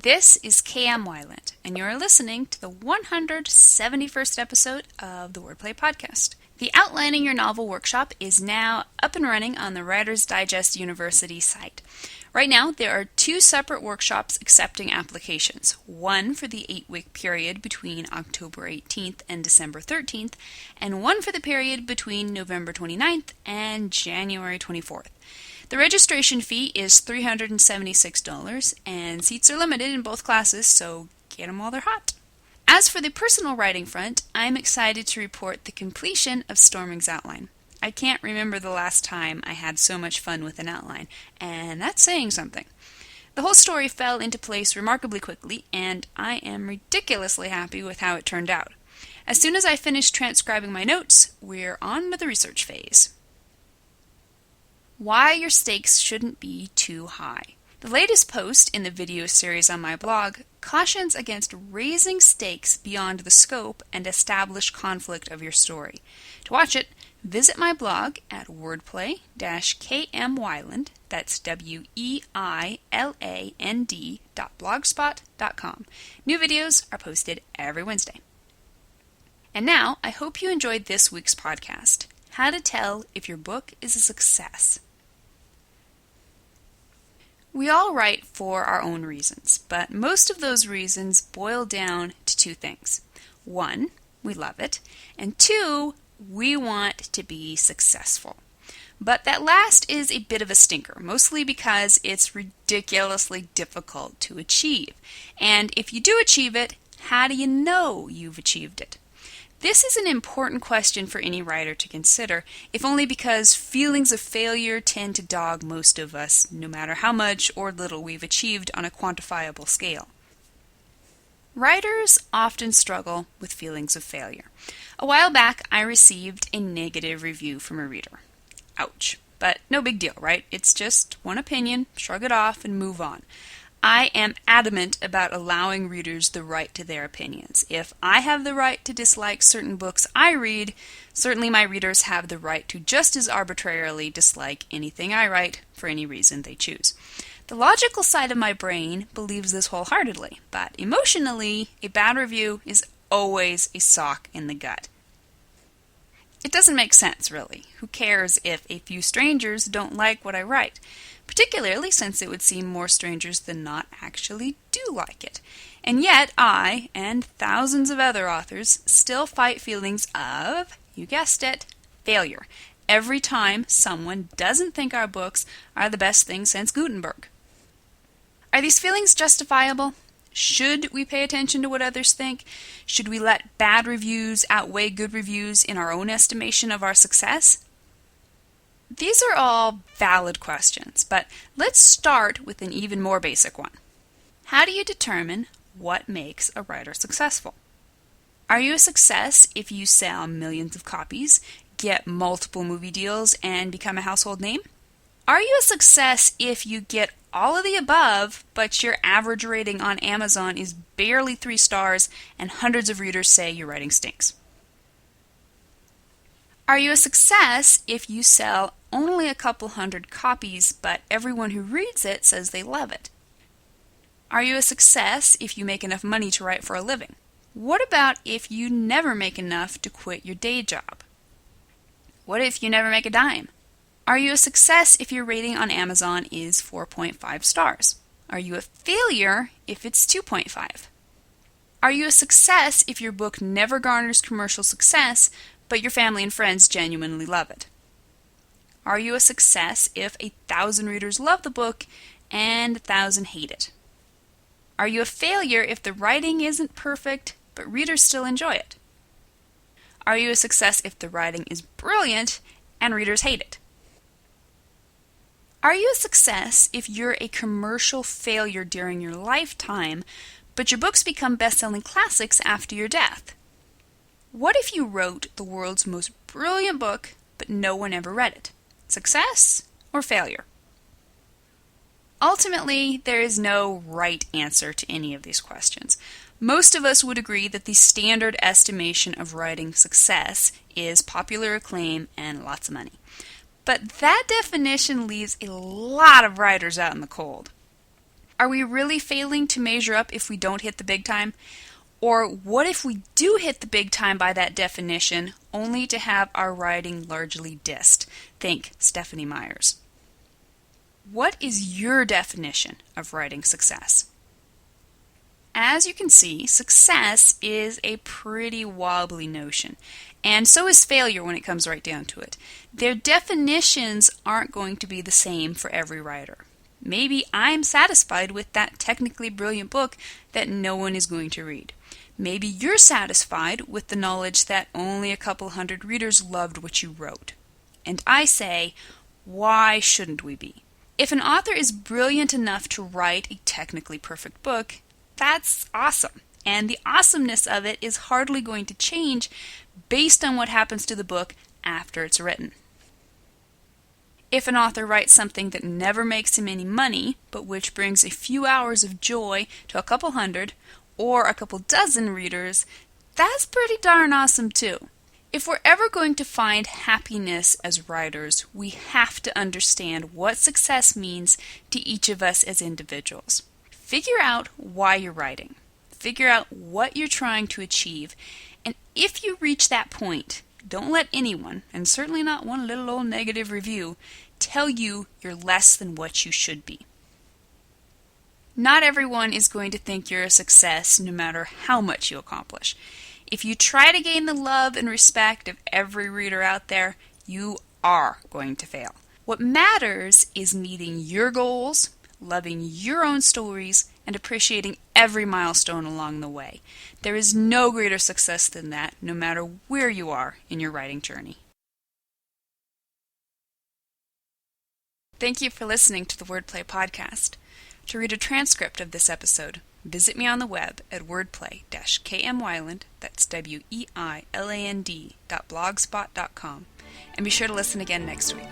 This is KM Wyland, and you're listening to the 171st episode of the Wordplay Podcast. The Outlining Your Novel workshop is now up and running on the Writer's Digest University site. Right now, there are 2 separate workshops accepting applications, one for the 8-week period between October 18th and December 13th, and one for the period between November 29th and January 24th. The registration fee is $376, and seats are limited in both classes, so get them while they're hot. As for the personal writing front, I'm excited to report the completion of Storming's outline. I can't remember the last time I had so much fun with an outline, and that's saying something. The whole story fell into place remarkably quickly, and I am ridiculously happy with how it turned out. As soon as I finish transcribing my notes, we're on to the research phase. Why your stakes shouldn't be too high. The latest post in the video series on my blog cautions against raising stakes beyond the scope and established conflict of your story. To watch it, visit my blog at wordplay-kmwyland, that's WEILAND.blogspot.com. New videos are posted every Wednesday. And now, I hope you enjoyed this week's podcast, How to Tell If Your Book is a Success. We all write for our own reasons, but most of those reasons boil down to 2 things. 1, we love it, and 2, we want to be successful. But that last is a bit of a stinker, mostly because it's ridiculously difficult to achieve. And if you do achieve it, how do you know you've achieved it? This is an important question for any writer to consider, if only because feelings of failure tend to dog most of us, no matter how much or little we've achieved on a quantifiable scale. Writers often struggle with feelings of failure. A while back, I received a negative review from a reader. Ouch. But no big deal, right? It's just one opinion, shrug it off, and move on. I am adamant about allowing readers the right to their opinions. If I have the right to dislike certain books I read, certainly my readers have the right to just as arbitrarily dislike anything I write for any reason they choose. The logical side of my brain believes this wholeheartedly, but emotionally, a bad review is always a sock in the gut. It doesn't make sense, really. Who cares if a few strangers don't like what I write? Particularly since it would seem more strangers than not actually do like it. And yet I, and thousands of other authors, still fight feelings of, you guessed it, failure, every time someone doesn't think our books are the best thing since Gutenberg. Are these feelings justifiable? Should we pay attention to what others think? Should we let bad reviews outweigh good reviews in our own estimation of our success? These are all valid questions, but let's start with an even more basic one. How do you determine what makes a writer successful? Are you a success if you sell millions of copies, get multiple movie deals, and become a household name? Are you a success if you get all of the above, but your average rating on Amazon is barely 3 stars and hundreds of readers say your writing stinks? Are you a success if you sell only a couple hundred copies, but everyone who reads it says they love it? Are you a success if you make enough money to write for a living? What about if you never make enough to quit your day job? What if you never make a dime? Are you a success if your rating on Amazon is 4.5 stars? Are you a failure if it's 2.5? Are you a success if your book never garners commercial success, but your family and friends genuinely love it? Are you a success if 1,000 readers love the book and 1,000 hate it? Are you a failure if the writing isn't perfect, but readers still enjoy it? Are you a success if the writing is brilliant and readers hate it? Are you a success if you're a commercial failure during your lifetime, but your books become best-selling classics after your death? What if you wrote the world's most brilliant book, but no one ever read it? Success or failure? Ultimately, there is no right answer to any of these questions. Most of us would agree that the standard estimation of writing success is popular acclaim and lots of money. But that definition leaves a lot of writers out in the cold. Are we really failing to measure up if we don't hit the big time? Or what if we do hit the big time by that definition, only to have our writing largely dissed? Think Stephenie Meyers. What is your definition of writing success? As you can see, success is a pretty wobbly notion, and so is failure when it comes right down to it. Their definitions aren't going to be the same for every writer. Maybe I'm satisfied with that technically brilliant book that no one is going to read. Maybe you're satisfied with the knowledge that only a couple hundred readers loved what you wrote. And I say, why shouldn't we be? If an author is brilliant enough to write a technically perfect book, that's awesome. And the awesomeness of it is hardly going to change based on what happens to the book after it's written. If an author writes something that never makes him any money, but which brings a few hours of joy to a couple hundred or a couple dozen readers, that's pretty darn awesome too. If we're ever going to find happiness as writers, we have to understand what success means to each of us as individuals. Figure out why you're writing. Figure out what you're trying to achieve. And if you reach that point, don't let anyone, and certainly not one little old negative review, tell you you're less than what you should be. Not everyone is going to think you're a success no matter how much you accomplish. If you try to gain the love and respect of every reader out there, you are going to fail. What matters is meeting your goals, loving your own stories, and appreciating every milestone along the way. There is no greater success than that, no matter where you are in your writing journey. Thank you for listening to the Wordplay Podcast. To read a transcript of this episode, visit me on the web at wordplay-kmwyland, that's weiland.blogspot.com, and be sure to listen again next week.